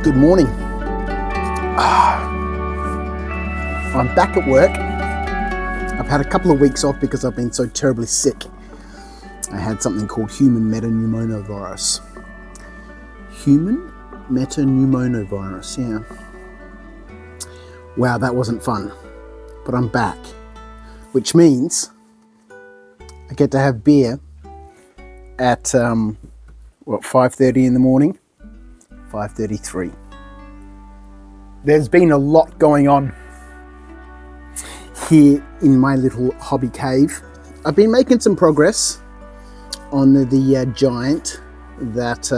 Good morning. I'm back at work. I've had a couple of weeks off because I've been so terribly sick. I had something called human metapneumovirus. Human metapneumovirus, yeah. Wow, that wasn't fun. But I'm back, which means I get to have beer at 5:30 in the morning. 5:33. There's been a lot going on here in my little hobby cave. I've been making some progress on the giant that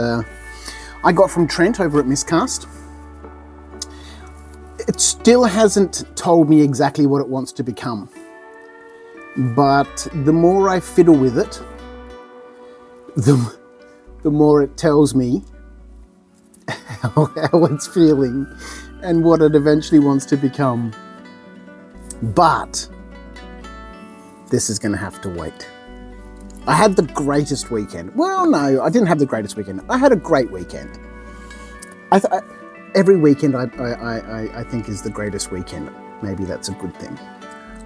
I got from Trent over at Miscast. It still hasn't told me exactly what it wants to become, but the more I fiddle with it, the more it tells me how it's feeling and what it eventually wants to become. But this is going to have to wait. I had the greatest weekend. Well, no, I didn't have the greatest weekend. I had a great weekend. Every weekend I think is the greatest weekend. Maybe that's a good thing.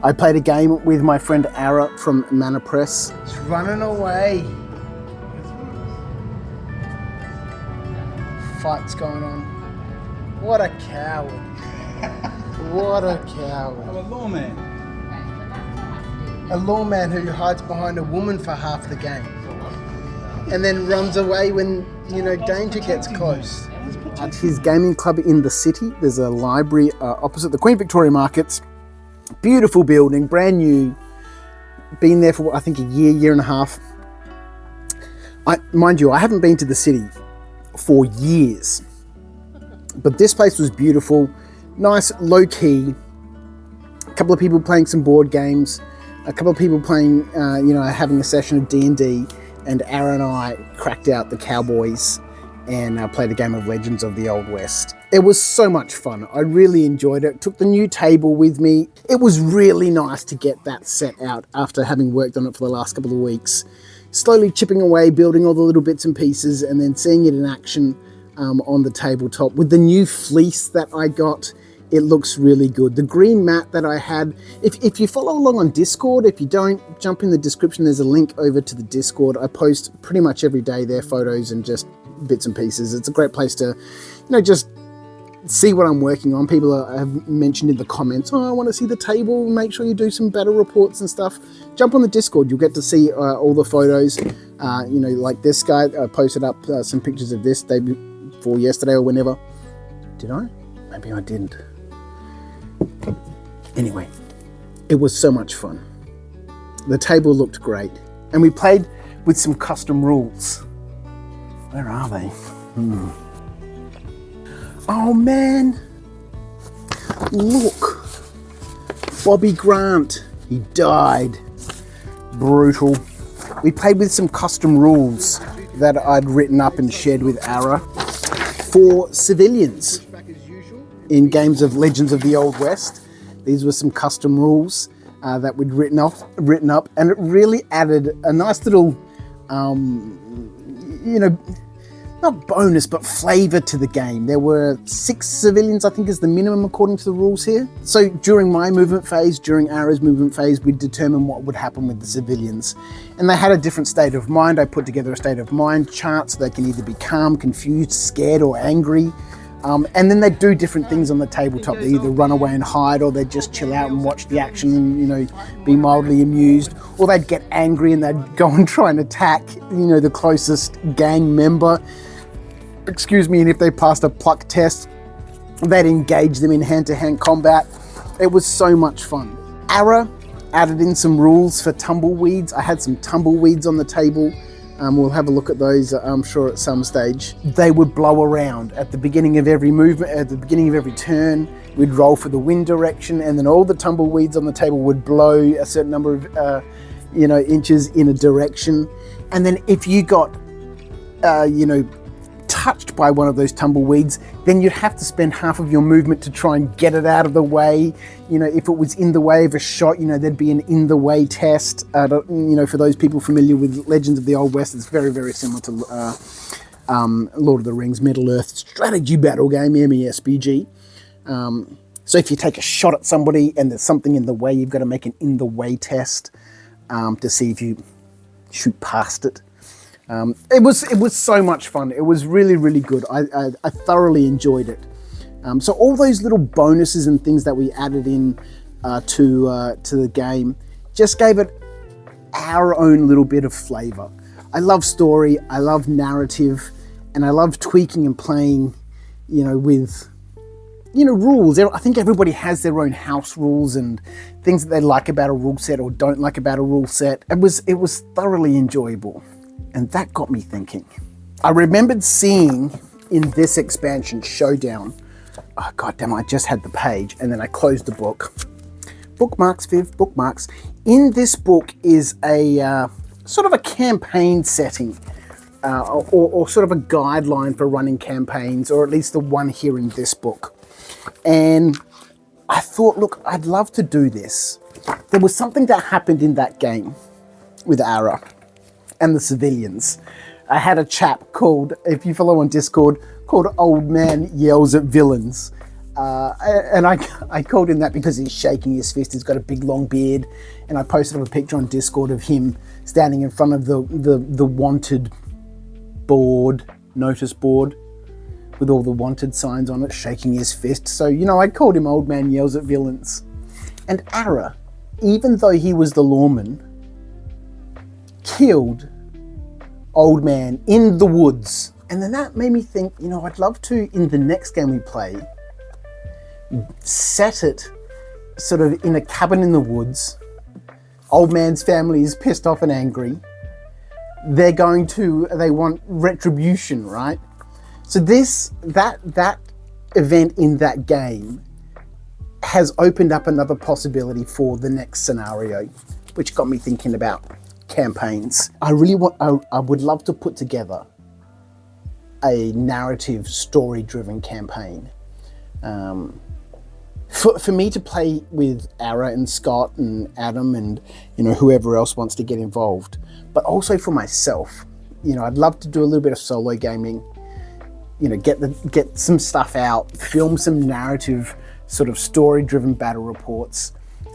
I played a game with my friend Ara from Mana Press. It's running away. Fight's going on. What a coward. What a coward. I'm a lawman. A lawman who hides behind a woman for half the game. And then runs away when, danger gets close. At his gaming club in the city, there's a library opposite the Queen Victoria Markets. Beautiful building, brand new. Been there for, I think, a year and a half. Mind you, I haven't been to the city for years, but this place was beautiful, nice, low key. A couple of people playing some board games, a couple of people playing, having a session of D&D, and Ara and I cracked out the Cowboys and played a game of Legends of the Old West. It was so much fun. I really enjoyed it. Took the new table with me. It was really nice to get that set out after having worked on it for the last couple of weeks. Slowly chipping away, building all the little bits and pieces, and then seeing it in action on the tabletop. With the new fleece that I got, it looks really good. The green mat that I had, if you follow along on Discord, if you don't, jump in the description, there's a link over to the Discord. I post pretty much every day there, photos and just bits and pieces. It's a great place to, just see what I'm working on. People have mentioned in the comments, I want to see the table, make sure you do some battle reports and stuff. Jump on the Discord, you'll get to see all the photos. Like this guy posted up some pictures of this day before yesterday or whenever. Did I? Maybe I didn't. Anyway, it was so much fun. The table looked great. And we played with some custom rules. Where are they? Oh man, look, Bobby Grant, he died. Brutal. We played with some custom rules that I'd written up and shared with Ara for civilians in games of Legends of the Old West. These were some custom rules that we'd written up, and it really added a nice little, not bonus, but flavour to the game. There were 6 civilians, I think is the minimum according to the rules here. So during my movement phase, during Ara's movement phase, we'd determine what would happen with the civilians. And they had a different state of mind. I put together a state of mind chart so they can either be calm, confused, scared, or angry. And then they do different things on the tabletop. They either run away and hide, or they'd just chill out and watch the action and, be mildly amused. Or they'd get angry and they'd go and try and attack, the closest gang member. And if they passed a pluck test, they'd engage them in hand-to-hand combat. It was so much fun. Ara added in some rules for tumbleweeds. I had some tumbleweeds on the table. We'll have a look at those, I'm sure, at some stage. They would blow around at the beginning of every movement, at the beginning of every turn. We'd roll for the wind direction, and then all the tumbleweeds on the table would blow a certain number of, inches in a direction. And then if you got, touched by one of those tumbleweeds, then you'd have to spend half of your movement to try and get it out of the way. If it was in the way of a shot, there'd be an in the way test. For those people familiar with Legends of the Old West, it's very, very similar to Lord of the Rings Middle-earth strategy battle game, MESBG. So if you take a shot at somebody and there's something in the way, you've got to make an in-the-way test to see if you shoot past it. It was so much fun. It was really, really good. I thoroughly enjoyed it. So all those little bonuses and things that we added in to the game just gave it our own little bit of flavor. I love story, I love narrative, and I love tweaking and playing, with, rules. I think everybody has their own house rules and things that they like about a rule set or don't like about a rule set. It was thoroughly enjoyable. And that got me thinking. I remembered seeing in this expansion, Showdown, oh god damn, I just had the page and then I closed the book. Bookmarks, Viv, bookmarks. In this book is a sort of a campaign setting or sort of a guideline for running campaigns, or at least the one here in this book. And I thought, look, I'd love to do this. There was something that happened in that game with Ara and the civilians. I had a chap called, if you follow on Discord, called Old Man Yells at Villains. And I called him that because he's shaking his fist. He's got a big long beard. And I posted up a picture on Discord of him standing in front of the wanted notice board with all the wanted signs on it, shaking his fist. So, I called him Old Man Yells at Villains. And Ara, even though he was the lawman, killed Old Man in the woods. And then that made me think, I'd love to, in the next game we play, set it sort of in a cabin in the woods. Old Man's family is pissed off and angry. They want retribution, right? So that event in that game has opened up another possibility for the next scenario, which got me thinking about campaigns. I would love to put together a narrative, story-driven campaign. For me to play with Ara and Scott and Adam and whoever else wants to get involved, but also for myself. I'd love to do a little bit of solo gaming. Get some stuff out, film some narrative, sort of story-driven battle reports.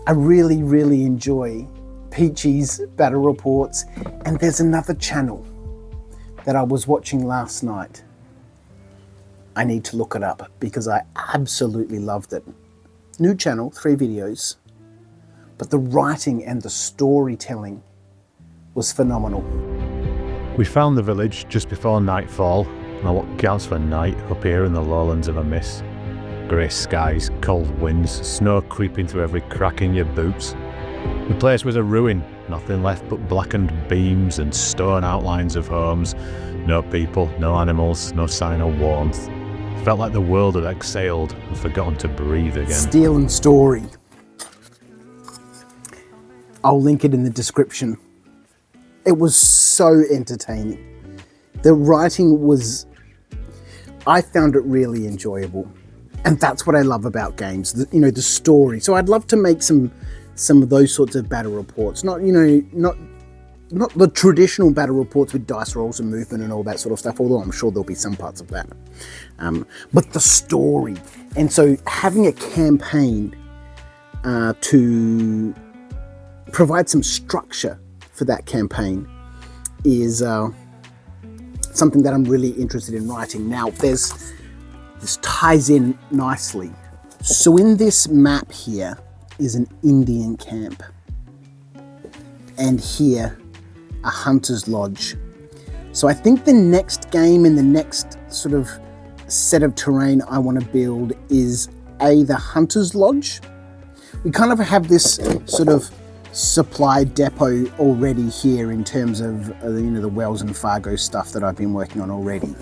I really, really enjoy Peachy's battle reports, and there's another channel that I was watching last night. I need to look it up because I absolutely loved it. New channel, 3 videos, but the writing and the storytelling was phenomenal. We found the village just before nightfall. Now what counts for night up here in the lowlands of a miss? Grey skies, cold winds, snow creeping through every crack in your boots. The place was a ruin, nothing left but blackened beams and stone outlines of homes. No people, no animals, no sign of warmth. Felt like the world had exhaled and forgotten to breathe again. Steel and Story. I'll link it in the description. It was so entertaining. The writing was, I found it really enjoyable. And that's what I love about games, the story. So I'd love to make some of those sorts of battle reports. Not the traditional battle reports with dice rolls and movement and all that sort of stuff, although I'm sure there'll be some parts of that. But the story. And so having a campaign to provide some structure for that campaign is something that I'm really interested in writing. Now, this ties in nicely. So in this map here is an Indian camp. And here, a hunter's lodge. So I think the next game and the next sort of set of terrain I want to build is the hunter's lodge. We kind of have this sort of supply depot already here in terms of the Wells and Fargo stuff that I've been working on already.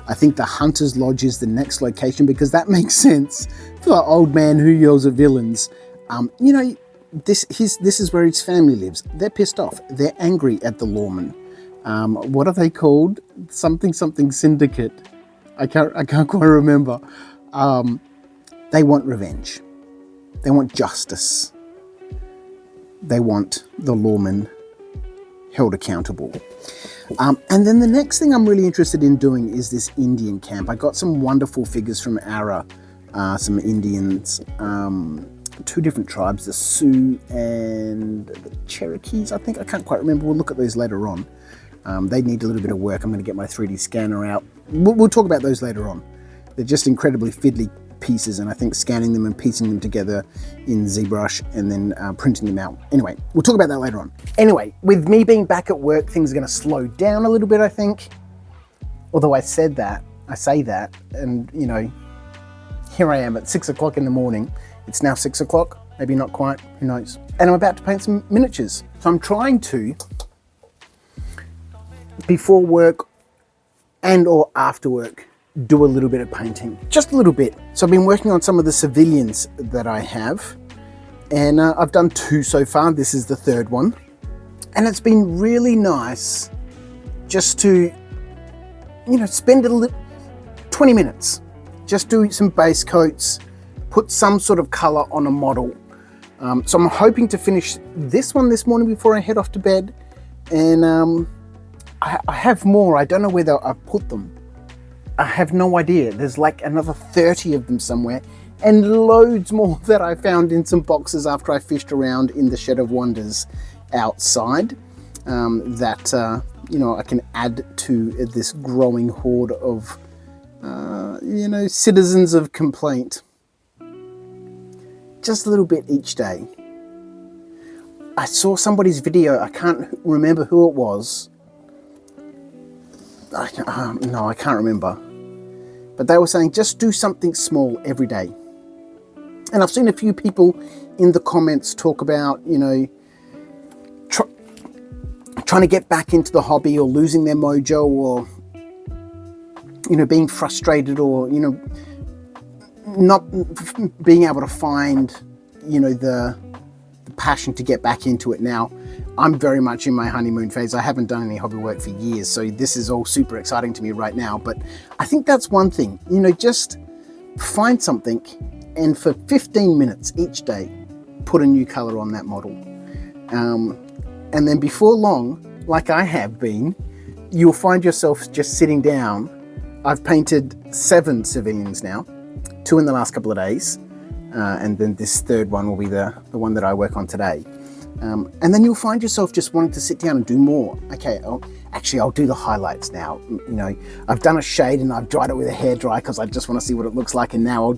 I think the hunter's lodge is the next location because that makes sense for the Old Man Who Yells at Villains. This is where his family lives. They're pissed off. They're angry at the lawman. What are they called? Something syndicate. I can't quite remember. They want revenge. They want justice. They want the lawman held accountable. And then the next thing I'm really interested in doing is this Indian camp. I got some wonderful figures from Ara, some Indians, 2 different tribes, the Sioux and the Cherokees, I think. I can't quite remember. We'll look at those later on. They need a little bit of work. I'm going to get my 3D scanner out. We'll talk about those later on. They're just incredibly fiddly pieces, and I think scanning them and piecing them together in ZBrush and then printing them out. Anyway, we'll talk about that later on. Anyway, with me being back at work, things are going to slow down a little bit, I think. Although I say that, and you know, here I am at 6 o'clock in the morning. It's now 6 o'clock, maybe not quite, who knows. And I'm about to paint some miniatures. So I'm trying to, before work and or after work, do a little bit of painting, just a little bit. So I've been working on some of the civilians that I have, and I've done 2 so far. This is the 3rd one, and it's been really nice just to, you know, spend 20 minutes, just do some base coats, put some sort of color on a model. So I'm hoping to finish this one this morning before I head off to bed, and I have more. I don't know where I put them. I have no idea. There's like another 30 of them somewhere, and loads more that I found in some boxes after I fished around in the Shed of Wonders outside, that you know, I can add to this growing horde of you know, citizens of complaint. Just a little bit each day. I saw somebody's video. I can't remember who it was. No, I can't remember. But they were saying just do something small every day. And I've seen a few people in the comments talk about, you know, trying to get back into the hobby, or losing their mojo, or, you know, being frustrated, or, you know, not being able to find, you know, the passion to get back into it. Now, I'm very much in my honeymoon phase. I haven't done any hobby work for years, so this is all super exciting to me right now. But I think that's one thing, you know, just find something, and for 15 minutes each day, put a new color on that model. And then before long, like I have been, you'll find yourself just sitting down. I've painted 7 civilians now, 2 in the last couple of days, and then this 3rd one will be the one that I work on today. And then you'll find yourself just wanting to sit down and do more. Okay, I'll do the highlights now. You know, I've done a shade and I've dried it with a hairdryer because I just want to see what it looks like, and now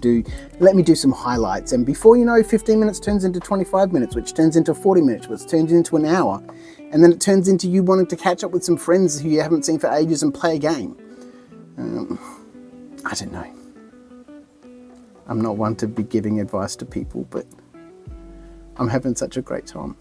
let me do some highlights. And before you know, 15 minutes turns into 25 minutes, which turns into 40 minutes, which turns into an hour. And then it turns into you wanting to catch up with some friends who you haven't seen for ages and play a game. I don't know. I'm not one to be giving advice to people, but I'm having such a great time.